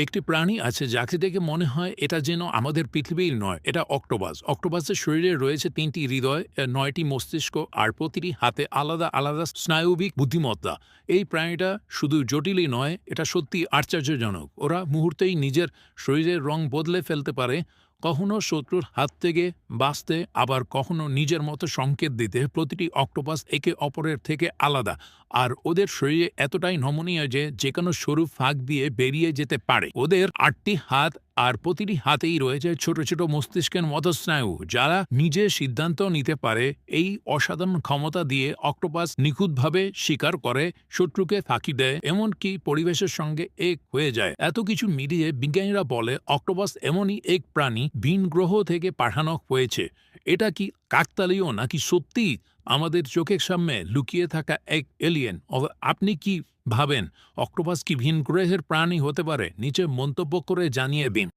একটি প্রাণী আছে যাকে দেখে মনে হয় এটা যেন আমাদের পৃথিবীর নয়, এটা অক্টোপাস। অক্টোপাসের শরীরে রয়েছে ৩টি হৃদয়, ৯টি মস্তিষ্ক আর প্রতিটি হাতে আলাদা আলাদা স্নায়বিক বুদ্ধিমত্তা। এই প্রাণীটা শুধু জটিলই নয়, এটা সত্যি আশ্চর্যজনক। ওরা মুহূর্তেই নিজের শরীরের রং বদলে ফেলতে পারে, কখনো শত্রুর হাত থেকে বাঁচতে, আবার কখনো নিজের মতো সংকেত দিতে। প্রতিটি অক্টোপাস একে অপরের থেকে আলাদা, আর ওদের শরীরে এতটাই নমনীয় যে যেকোনো সরু ফাঁক দিয়ে বেরিয়ে যেতে পারে। ওদের ৮টি হাত, আর প্রতিটি হাতেই রয়েছে ছোট ছোট মস্তিষ্কের মতো স্নায়ু, যারা নিজে সিদ্ধান্ত নিতে পারে। এই অসাধারণ ক্ষমতা দিয়ে অক্টোপাস নিখুঁতভাবে শিকার করে, শত্রুকে ফাঁকি দেয়, এমনকি পরিবেশের সঙ্গে এক হয়ে যায়। এত কিছু মিলিয়ে বিজ্ঞানীরা বলে অক্টোপাস এমনই এক প্রাণী, ভিন গ্রহ থেকে পাঠানো হয়েছে। এটা কি কাকতালীয় নাকি সত্যি আমাদের চোখের সামনে লুকিয়ে থাকা এক এলিয়েন? আপনি কি ভাবেন, অক্টোপাস কি ভিন গ্রহের প্রাণী হতে পারে? নিচে মন্তব্য করে জানিয়ে দিন।